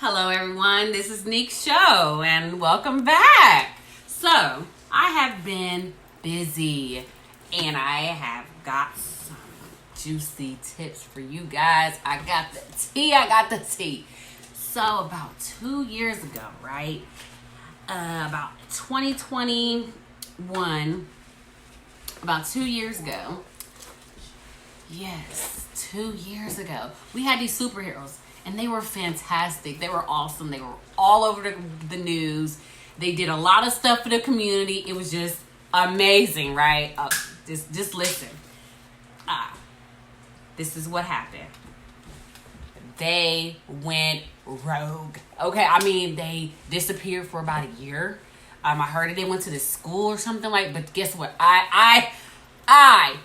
Hello everyone, this is Neek's show and welcome back. So, I have been busy and I have got some juicy tips for you guys. I got the tea. So, about 2 years ago, right? About 2021, about 2 years ago. Yes, 2 years ago. We had these superheroes. And they were fantastic. They were awesome. They were all over the news. They did a lot of stuff for the community. It was just amazing, right? Just listen. This is what happened. They went rogue. Okay, I mean, they disappeared for about a year. I heard that they went to the school or something like. But guess what? I,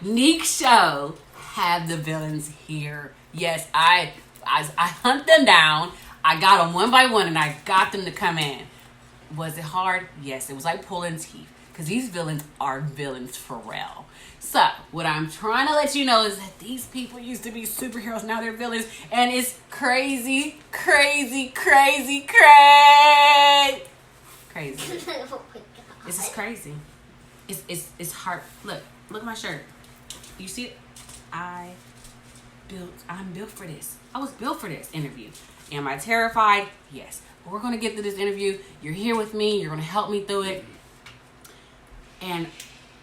Neek Show, have the villains here. Yes, I hunt them down. I got them one by one and I got them to come in. Was it hard? Yes, it was like pulling teeth. Because these villains are villains for real. So, what I'm trying to let you know is that these people used to be superheroes. Now they're villains. And it's crazy. Crazy. Oh my God. This is crazy. It's hard. Look at my shirt. You see it? I'm built for this. I was built for this interview. Am I terrified? Yes. But we're going to get through this interview. You're here with me. You're going to help me through it. And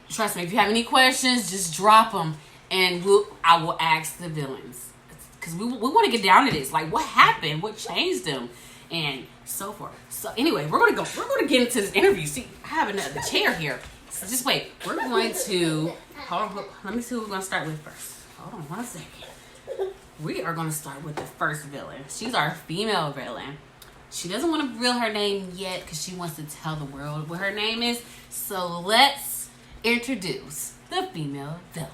trust me, if you have any questions, just drop them. And I will ask the villains. Because we want to get down to this. Like, what happened? What changed them? And so forth. So anyway, we're going to get into this interview. See, I have another chair here. So just wait. We're going to... Hold on. Let me see who we're going to start with first. Hold on 1 second. We are going to start with the first villain. She's our female villain. She doesn't want to reveal her name yet because she wants to tell the world what her name is. So let's introduce the female villain.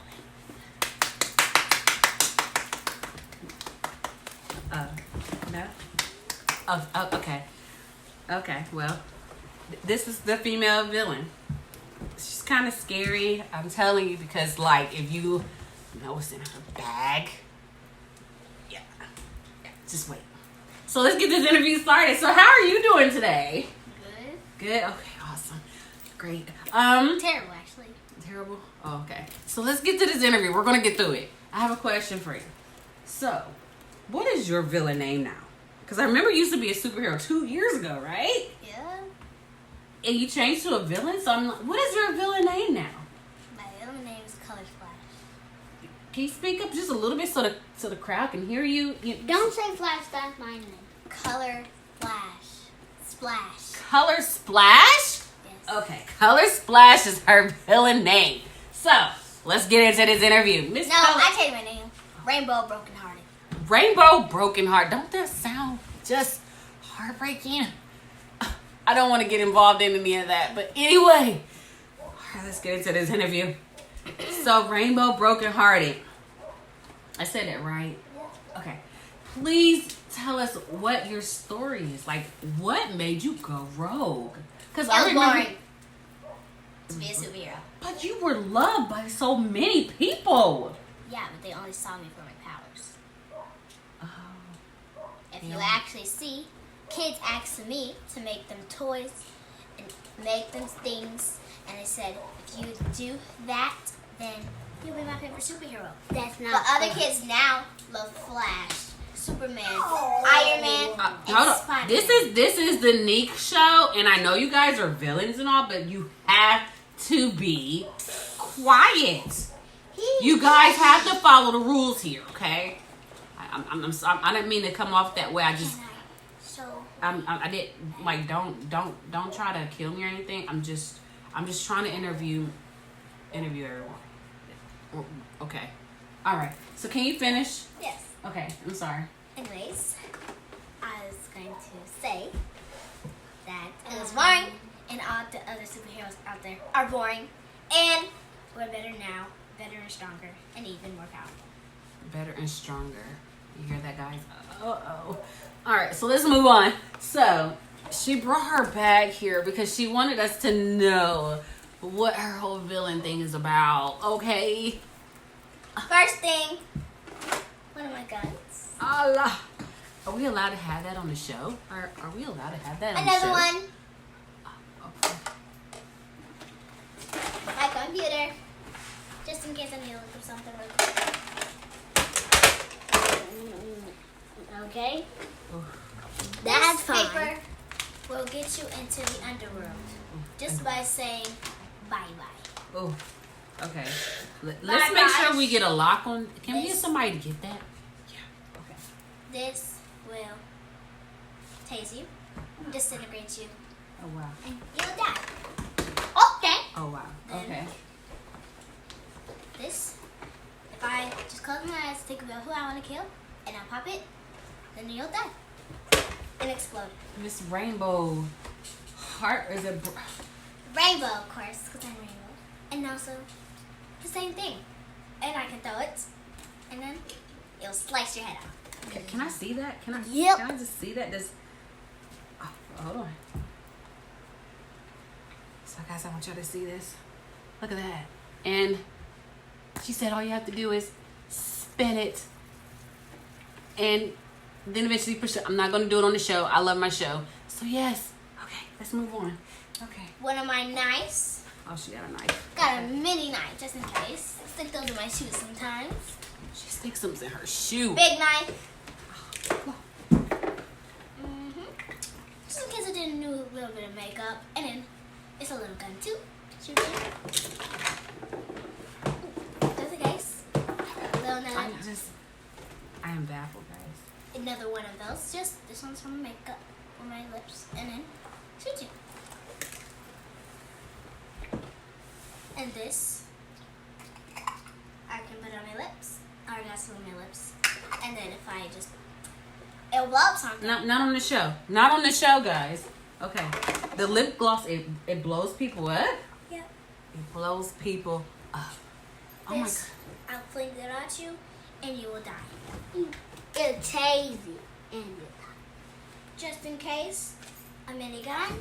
No? Oh, okay. Okay, well, this is the female villain. She's kind of scary, I'm telling you, because, like, if you know what's in her bag, yeah, just wait. So let's get this interview started. So how are you doing today? Good? Okay, awesome. Great. Terrible, actually. Terrible? Oh, okay. So let's get to this interview. We're going to get through it. I have a question for you. So, what is your villain name now? Because I remember you used to be a superhero 2 years ago, right? Yeah. And you changed to a villain? So I'm like, what is your villain name now? My villain name is Color Splash. Can you speak up just a little bit so the crowd can hear you? Don't say Flash, that's my name. Color Flash. Splash. Color Splash? Yes. Okay, Color Splash is her villain name. So, let's get into this interview. Miss No, Color- I tell you my name. Rainbow Broken Hearted. Rainbow Broken Heart. Don't that sound just heartbreaking? I don't want to get involved in any of that. But anyway, all right, let's get into this interview. So, Rainbow Broken Hearted. I said that right? Yeah. Okay. Please tell us what your story is. Like, what made you go rogue? Because I It was remember. boring to be a superhero. But you were loved by so many people. Yeah, but they only saw me for my powers. Oh. If Yeah. you actually see, kids asked me to make them toys and make them things, and I said, if you do that, then you'll be my favorite superhero. That's not. But other kids now love Flash, Superman, Iron Man, and Hold on. Spider-Man. This is the Neek show, and I know you guys are villains and all, but you have to be quiet. You guys have to follow the rules here, okay? I'm sorry. I didn't mean to come off that way. I I did like don't try to kill me or anything. I'm just trying to interview everyone. Okay. All right. So can you finish? Yes. Okay. I'm sorry. Anyways, I was going to say that it was boring, and all the other superheroes out there are boring, and we're better now, better and stronger, and even more powerful. Better and stronger. You hear that, guys? Uh-oh. All right, so let's move on. So, she brought her bag here because she wanted us to know what her whole villain thing is about, okay? First thing, one of my guns. Allah. Are we allowed to have that on the show? Are we allowed to have that on Another the show? one. Okay. My computer. Just in case I need to look up something real quick. Okay. That's This fine. paper will get you into the underworld just by saying bye-bye. Oh, okay. Let's Bye, make sure guys. we get a lock on. Can we get This- somebody to get that? Yeah. Okay. This will tase you, disintegrate you, Oh wow. and you'll die. Okay. Oh wow. Then- Okay. This, if I just close my eyes, think about who I want to kill, and I pop it, then you'll die. And explode. Miss Rainbow Heart is a. Rainbow, of course, because I'm rainbow. And also, the same thing. And I can throw it, and then it'll slice your head off. Can I see that? Can I? Yep. Can I just see that? This. Oh, hold on. So guys, I want y'all to see this. Look at that. And she said all you have to do is spin it, and then eventually push it. I'm not gonna do it on the show. I love my show. So yes. Okay, let's move on. Okay. One of my knives, Oh, she got a knife. got a mini knife just in case. Stick those in my shoes sometimes. She sticks them in her shoe. Big knife. Just in case I didn't do a little bit of makeup. And then it's a little gun too. Shoot you. Just in case. A little knife. I am baffled, guys. Another one of those. Just this one's from makeup on my lips. And then shoot you. And this I can put on my lips. I already got some on my lips. And then if I just it'll blow up something. Not on the show. Not on the show, guys. Okay. The lip gloss, it blows people up. Yep. It blows people up. Oh my This, god. I'll fling it at you and you will die. It'll tase you. And Just in case, a minigun.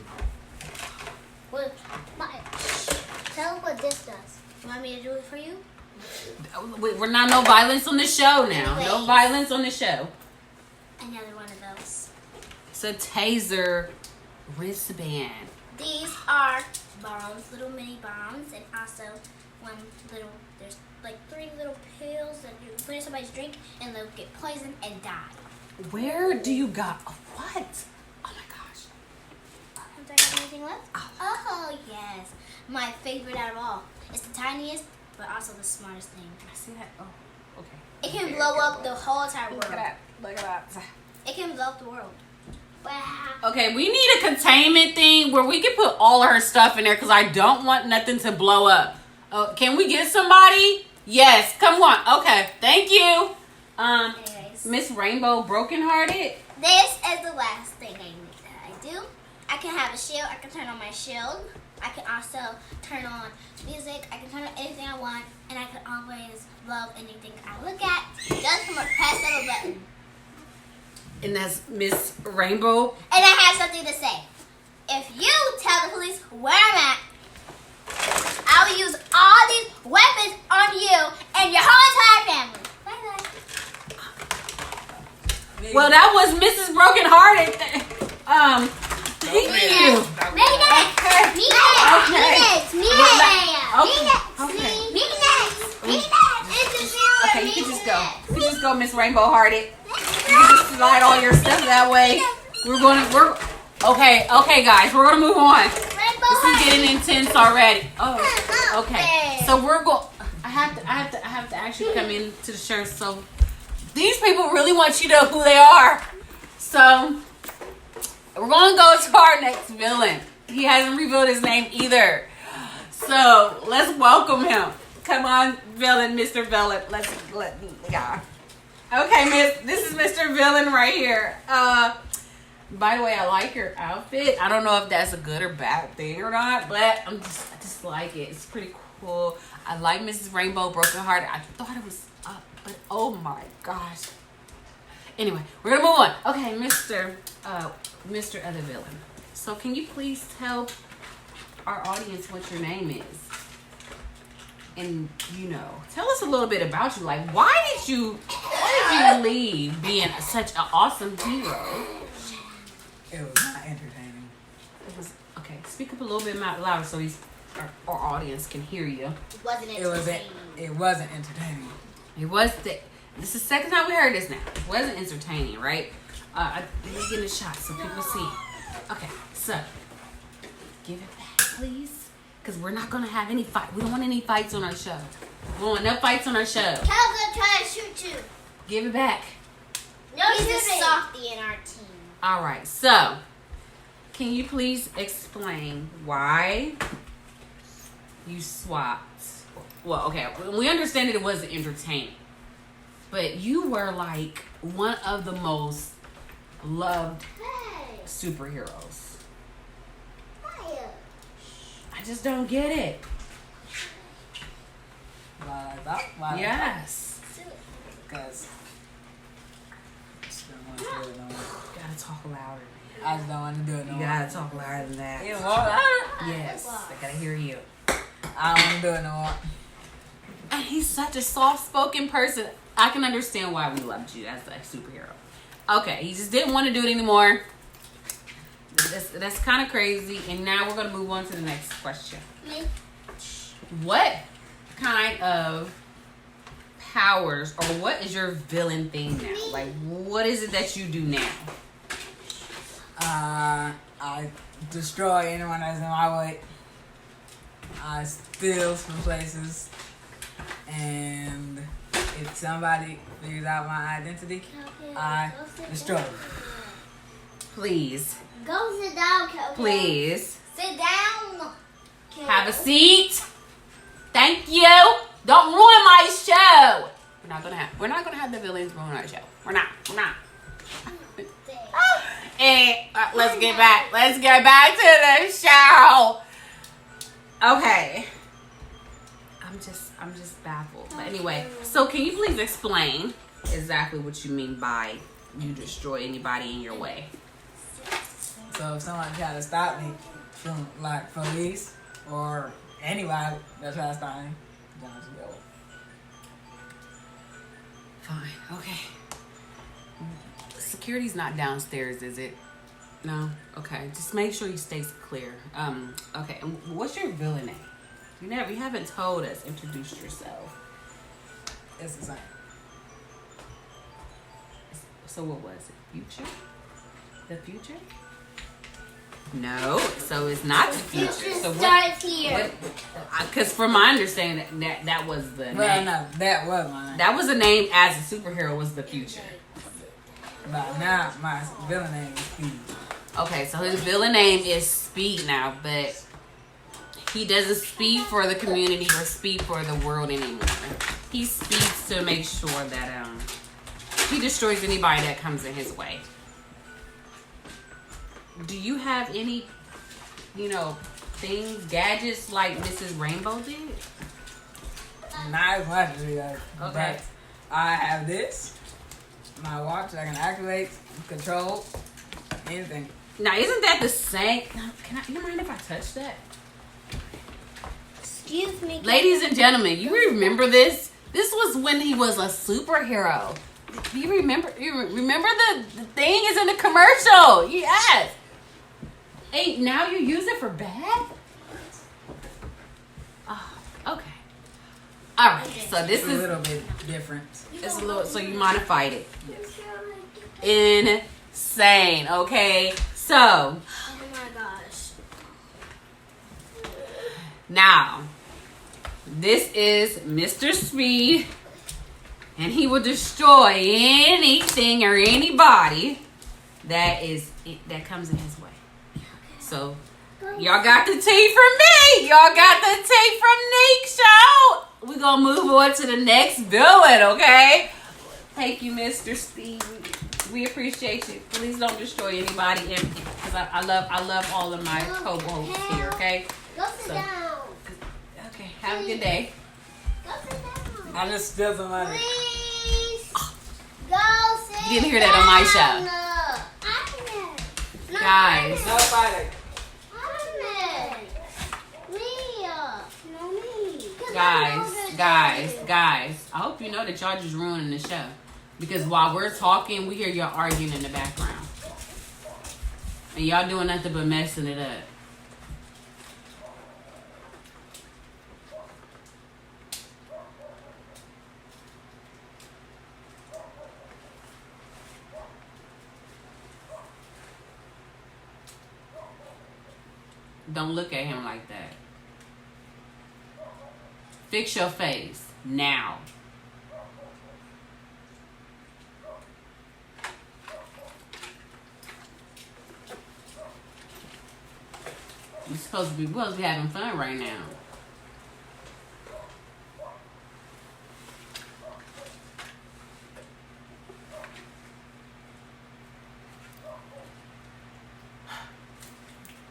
well, tell them what this does. You want me to do it for you? We're not no violence on the show now. No Anyways. violence on the show. Another one of those. It's a taser wristband. These are bombs, little mini bombs, and also one little, there's like 3 little pills that you put in somebody's drink and they'll get poisoned and die. Where do you got what? Oh my gosh. Do I have anything left? Oh, yes. My favorite out of all. It's the tiniest, but also the smartest thing. Can I see that? Oh, okay. It can blow up the whole entire world. Look at that. Look at that. It can blow up the world. Wow. Okay, we need a containment thing where we can put all of her stuff in there because I don't want nothing to blow up. Can we get somebody? Yes, come on. Okay, thank you. Anyways, Miss Rainbow Brokenhearted. this is the last thing I do. I can have a shield. I can turn on my shield. I can also turn on music. I can turn on anything I want. And I can always love anything I look at. Just from a press of a button. And that's Miss Rainbow. And I have something to say. If you tell the police where I'm at, I will use all these weapons on you and your whole entire family. Bye-bye. Well, that was Mrs. Brokenhearted. Thank you. Me next. Me next. Me next. Okay. Me next. Me next. Okay, you can just go. You can just go, Miss Rainbow Hearted. You can just slide all your stuff that way. We're okay, guys. We're gonna move on. This is getting intense already. Oh, okay. So we're going. I have to actually come into the shirt. So these people really want you to know who they are. So we're gonna go to our next villain. He hasn't revealed his name either. So let's welcome him. Come on, villain, Mr. Villain. Yeah. Okay, Miss. This is Mr. Villain right here. By the way, I like your outfit. I don't know if that's a good or bad thing or not, but I just like it. It's pretty cool. I like Mrs. Rainbow Brokenhearted. I thought it was up, but oh my gosh. Anyway, we're gonna move on. Okay, Mr. Other Villain. So can you please tell our audience what your name is? and tell us a little bit about you. Like, why did you leave being such an awesome hero? It was not entertaining. It was okay. Speak up a little bit louder so our audience can hear you. It wasn't It wasn't entertaining. It was this is the second time we heard this now. It wasn't entertaining, right? Let me get a shot so people see. Okay, so give it back, please, because we're not gonna have any fight. We don't want any fights on our show. We don't want no fights on our show. Cal's gonna try to shoot you. Give it back. No, he's a softie in our team. All right, so can you please explain why you swapped? Well, okay, we understand that it wasn't entertaining, but you were like one of the most loved Hey, superheroes. fire. I just don't get it. Why? Yes. Because I just don't want to do it no more. You gotta talk louder. I just don't want to do it no You more. gotta talk louder than that. You know what? Yes, I gotta hear you. I don't want to do it no more. And he's such a soft-spoken person. I can understand why we loved you as a superhero. Okay, he just didn't want to do it anymore. That's kind of crazy. And now we're gonna move on to the next question. Me? What kind of powers, or what is your villain thing now? Like, what is it that you do now? I destroy anyone that's in my way. I steal from places. And if somebody figures out my identity, I destroy them. Please, Go sit down, Cal. please, Sit down. Cal. have a seat. Thank you. Don't ruin my show. We're not gonna have the villains ruin our show. We're not. And let's get back. Let's get back to the show. Okay. I'm just baffled. But anyway, so can you please explain exactly what you mean by you destroy anybody in your way? So if someone try to stop me from like police or anybody that try to stop me, then I just go. Fine. Okay. Security's not downstairs, is it? No? Okay. Just make sure he stays clear. Okay. And what's your villain name? You haven't told us. Introduced yourself. It's the same. So what was it? Future? The future? No. So it's not the future. So Starts here. Because from my understanding, that was the Well, name. no, that was my name. That was the name as a superhero was the future. But now my villain name is Speed. Okay, so his villain name is Speed now, but he doesn't speed for the community or speed for the world anymore. He speeds to make sure that he destroys anybody that comes in his way. Do you have any, things, gadgets like Mrs. Rainbow did? Not as much as you guys. Okay. But I have this. My watch I can activate, control, anything. Now, isn't that the same? You mind if I touch that? Excuse me. Ladies and gentlemen, you remember this? This was when he was a superhero. Do you remember? You remember the thing is in the commercial? Yes. Hey, now you use it for bad? Oh, okay. All right. So this It's a is little bit different. it's a little. So you modified it. Yes. Insane. Okay. So Oh my gosh. now this is Mr. Speed. And he will destroy anything or anybody that comes in his way. So, y'all got the tea from me. Y'all got the tea from Nick Show. We're going to move on to the next villain, okay? Thank you, Mr. Speed. We appreciate you. Please don't destroy anybody. Because I love all of my co-hosts here, okay? Go sit down. Okay, have a good day. Go sit down. I just steal somebody. Please. Go sit You didn't hear that on my show. Ahmed. No, Guys. No fighting. Ahmed. Me. No, me. Guys. I hope you know that y'all just ruining the show. Because while we're talking, we hear y'all arguing in the background. And y'all doing nothing but messing it up. Don't look at him like that. Fix your face now. We're supposed to be having fun right now.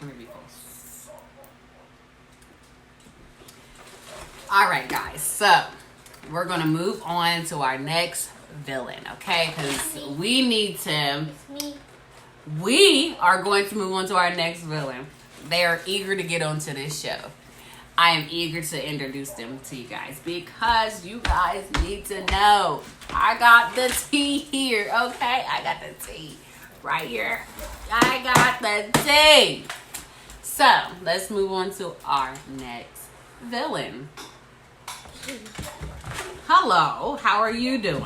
Let me be close. All right, guys. So we're gonna move on to our next villain, okay? Because we need to. We are going to move on to our next villain. They are eager to get onto this show. I am eager to introduce them to you guys because you guys need to know. I got the tea here, okay? I got the tea right here. I got the tea. So, let's move on to our next villain. Hello, how are you doing?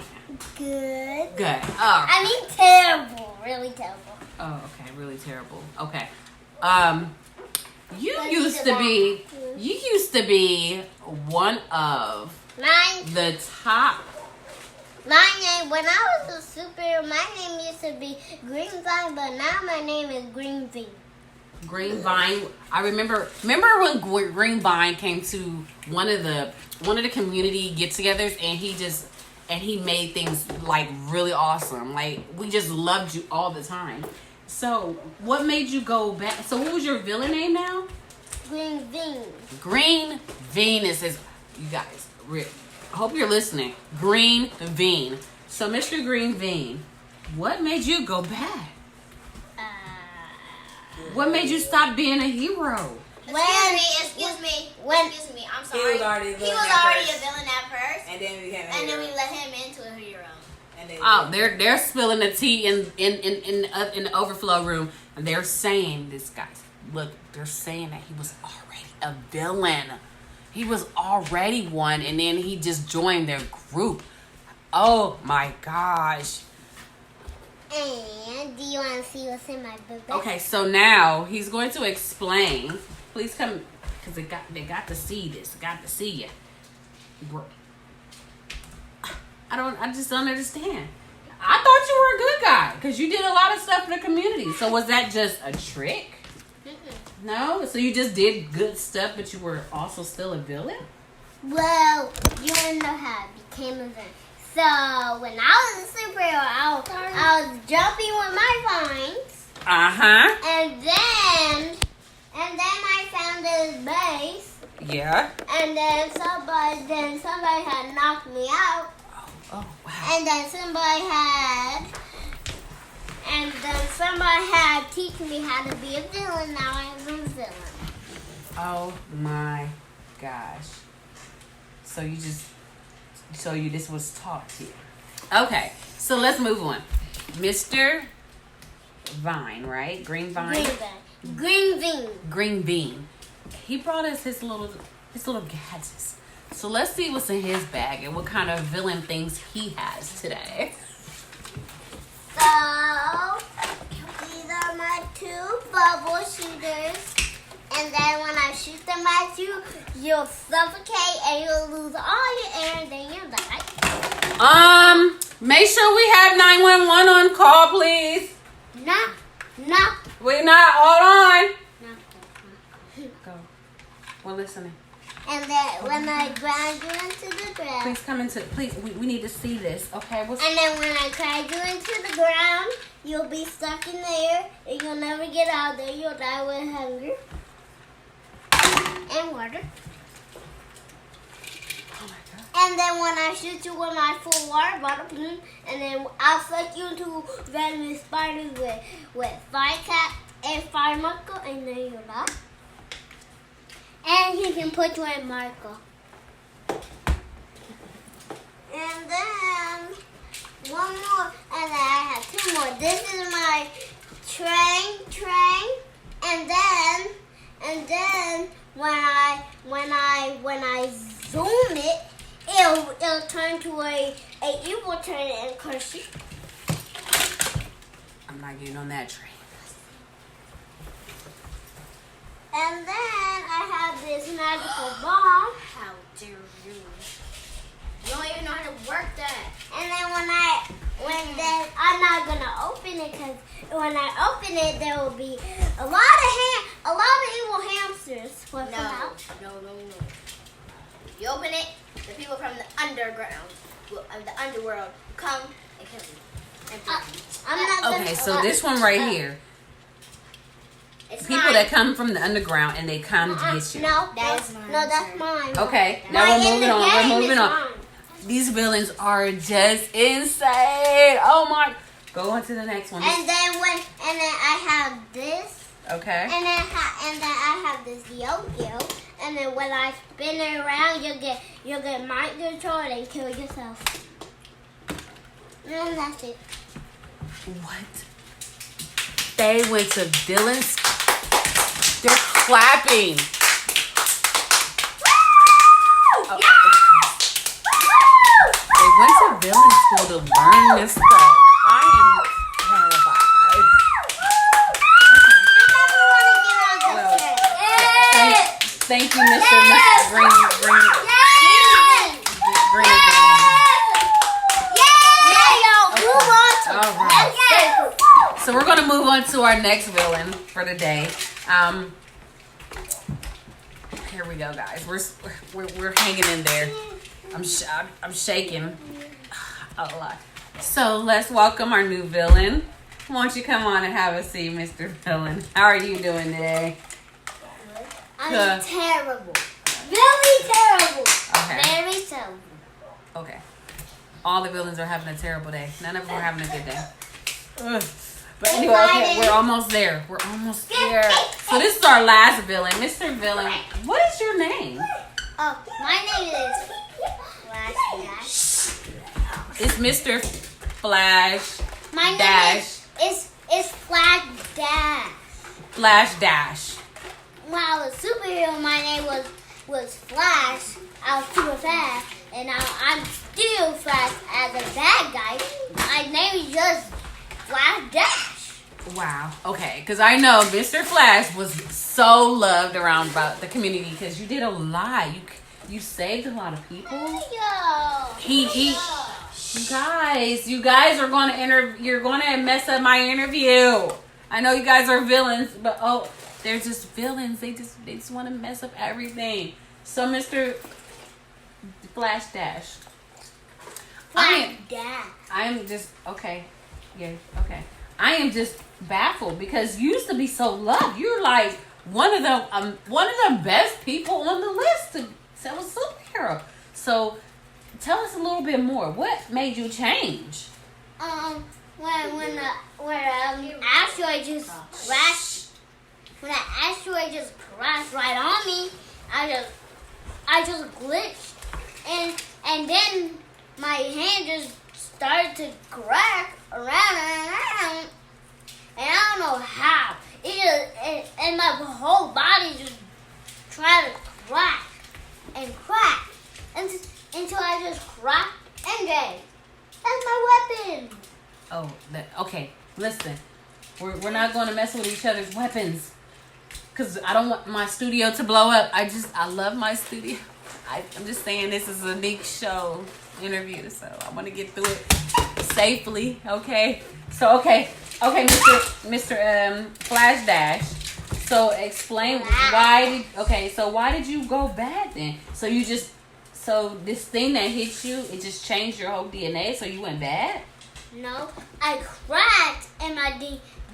Good. Good. Oh. I mean, terrible. Really terrible. Oh, okay, really terrible. Okay. You used to be one of Mine. the top. My name, when I was a superhero, my name used to be Green Vine, but now my name is Green Vine. Green Vine. I remember when Green Vine came to one of the community get-togethers, and he made things like really awesome. Like we just loved you all the time. So what made you go back? So what was your villain name now? Green Vine. Green Venus is, you guys. I hope you're listening. Green Vine. So Mr. Green Vine, what made you go back? What made you stop being a hero? Excuse me. I'm sorry. He was already a villain at first. And then we became a And then hero. we let him into a hero. And then Oh, they're spilling the tea in the overflow room, and they're saying this, guys. Look, they're saying that he was already a villain. He was already one, and then he just joined their group. Oh my gosh. And do you want to see what's in my book? Okay, so now he's going to explain. Please come, because they got to see this. Got to see you. I just don't understand. I thought you were a good guy because you did a lot of stuff in the community. So was that just a trick? No? So you just did good stuff, but you were also still a villain? Well, you want to know how I became a villain. So when I was a superhero, I was jumping with my vines. Uh-huh. And then I found this base. Yeah. And then somebody had knocked me out. Oh, wow. And then somebody had teach me how to be a villain. Now I'm a villain. Oh my gosh. So this was taught to you. Okay, so let's move on. Mr. Vine, right? Green Vine? Green Vine. Green Bean. He brought us his little gadgets. So let's see what's in his bag and what kind of villain things he has today. So these are my 2 bubble shooters. And then when I shoot them at you, you'll suffocate and you'll lose all your air and then you'll die. Make sure we have 911 on call, please. No. We're not. Hold on. Go. We're listening. And then when I grind you into the ground. Please come into. Please, we need to see this. Okay. And then when I grind you into the ground, you'll be stuck in there and you'll never get out there. You'll die with hunger and water. Oh my God. And then when I shoot you with my full water bottle, and then I'll suck you into venomous spiders with fire cap and fire muckle, and then you'll die. And he can put you in Marco. And then one more, and then I have two more. This is my train, and then when I zoom it, it'll turn to a evil train and curse you. I'm not getting on that train. And then I have this magical ball. How dare you? You don't even know how to work that. And then then I'm not gonna open it because when I open it, there will be a lot of evil hamsters will come out. No. You open it, the people from the underground, the underworld, come and kill you. And break you. I'm not gonna. Okay, so this one right here. It's People mine. that come from the underground and they come to get you. No, That is mine, No, that's sir. mine. Okay, now Mine we're in moving the on. game We're moving is on. mine. These villains are just insane. Oh my! Go on to the next one. And then I have this, Okay. and then I have this yo-yo, and then when I spin it around, you'll get mind control and kill yourself. And that's it. What? They went to villains. They're clapping. Oh, okay. They went to villain school to learn this stuff. I am terrified. Thank you, Mr. Green. All right. So we're gonna move on to our next villain for the day. Here we go, guys. We're hanging in there. I'm shaking a lot. So let's welcome our new villain. Why don't you come on and have a seat, Mr. Villain? How are you doing today? I'm terrible. Really terrible. Okay. Very terrible. Okay. All the villains are having a terrible day. None of them are having a good day. Ugh. But anyway, okay, we're almost there. We're almost there. So this is our last villain. Mr. Villain, what is your name? Oh, my name is Flash Dash. It's Mr. Flash My name Dash. is Flash Dash. Flash Dash. When I was a superhero, my name was Flash. I was super fast, and now I'm still fast as a bad guy. My name is just Flash Dash. Wow. Okay, because I know Mr. Flash was so loved around about the community because you did a lot. You saved a lot of people. Yo. You guys are going to you're going to mess up my interview. I know you guys are villains, but they're just villains. They just want to mess up everything. So Mr. Flash Dash. Flash Dash. I'm just okay. Yeah, okay. I am just baffled because you used to be so loved. You're like one of the best people on the list to sell a superhero. So tell us a little bit more. What made you change? When the asteroid just crashed, right on me, I just glitched, and then my hand just started to crack around and around, and I don't know how. And my whole body just tried to crack until I just cracked and gave. That's my weapon. Oh, okay. Listen, we're not going to mess with each other's weapons because I don't want my studio to blow up. I love my studio. I'm just saying this is a big show interview, so I want to get through it safely. Okay. So okay, Mr. Flash Dash. So explain why did you go bad then? So this thing that hit you, it just changed your whole DNA, so you went bad? No, I cracked and my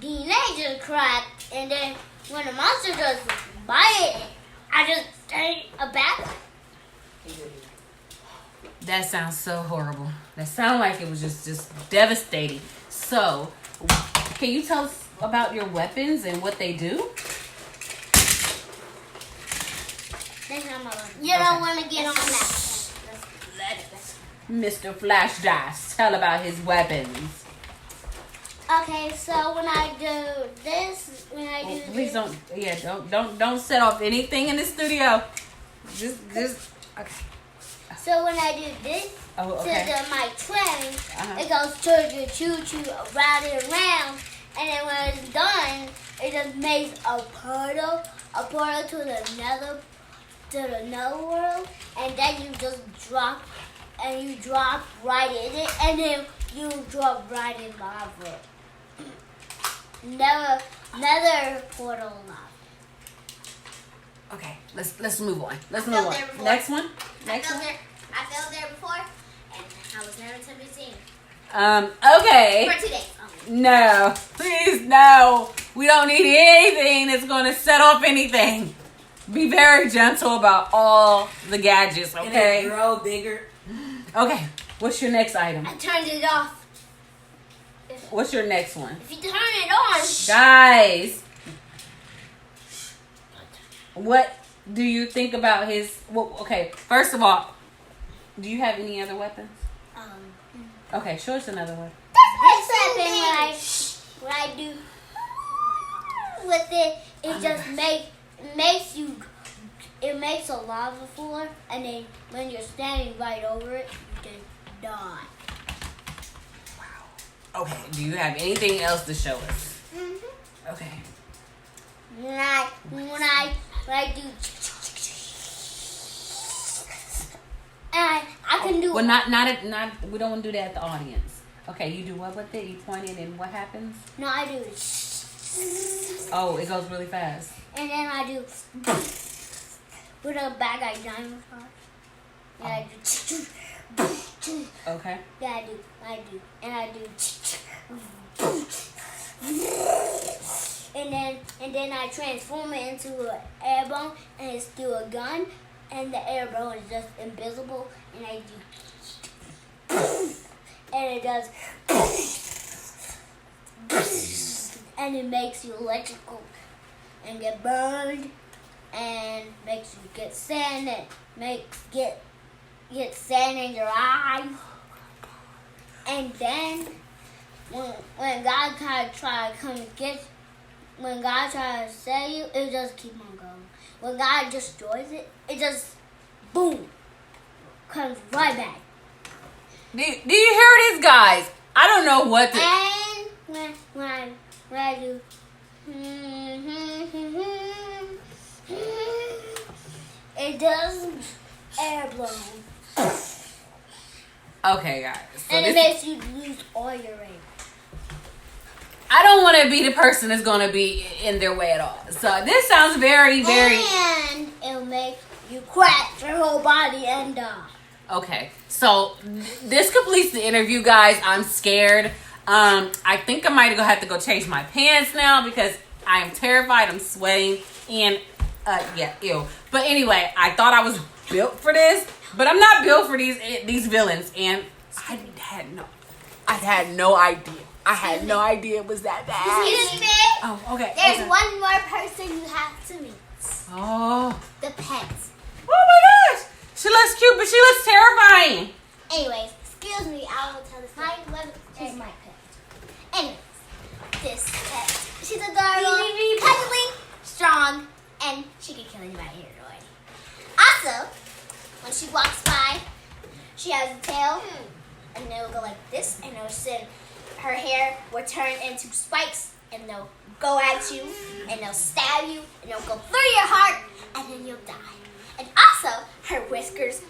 DNA just cracked, and then when the monster just bite it, I just stayed a bad guy. That sounds so horrible. That sounded like it was just devastating. So, can you tell us about your weapons and what they do? You don't want to get on that. Mr. Flash Dice, tell about his weapons. Okay, so when I do this, Please don't set off anything in the studio. Just okay. So when I do this Okay. to my train, Uh-huh. it goes choo-choo around and around, and then when it's done, it just makes a portal to the nether world, and then you just drop right in it, and then you drop right in lava. Nether portal lava. Okay, let's move on. Let's I move felt on. there before. Next one. I Next felt one. there before, and I was never to be seen. Okay. For 2 days. No, please, no. We don't need anything that's going to set off anything. Be very gentle about all the gadgets, And okay? it grow bigger. Okay, what's your next item? I turned it off. What's your next one? If you turn it on, Guys, what do you think about his... Well, okay, first of all, do you have any other weapons? Okay, show us another one. This weapon, when I do with it, it just makes a lava floor, and then when you're standing right over it, you just die. Okay, do you have anything else to show us? Okay. When I do, and I can do. Well, not. We don't want to do that at the audience. Okay, you do what with it? You point it, and what happens? No, I do. Oh, it goes really fast. And then I do with a bag I diamond car. And I do. Okay. Yeah, I do. And I do. And then I transform it into an air bomb, and it's still a gun, and the air bomb is just invisible, and I do. And it does. And it makes you electrical and get burned, and makes you get sand, and get sand in your eye. And then when God try to come and get, when God tries to save you, it just keep on going. When God destroys it, it just boom comes right back. Do you hear this, guys? I don't know what to... And when I do, it does air blown. Okay, guys. So And it this- makes you lose all your air. I don't want to be the person that's going to be in their way at all. So this sounds very, very... And it'll make you crack your whole body and die. Okay, so this completes the interview, guys. I'm scared. I think I might have to go change my pants now because I am terrified. I'm sweating and ew. But anyway, I thought I was built for this, but I'm not built for these villains. And I had no idea. I had no idea it was that bad. excuse me. Oh, okay. There's okay. one more person you have to meet. Oh. The pets. Oh my gosh. She looks cute, but she looks terrifying. Anyways, excuse me, I will tell this. She's my pet. Anyways, this pet. She's adorable, cuddly, strong, and she can kill anybody here already. Also, when she walks by, she has a tail, and it'll go like this, and it'll send her hair will turn into spikes, and they'll go at you, and they'll stab you, and they'll go through your heart, and then you'll die. And also, her whiskers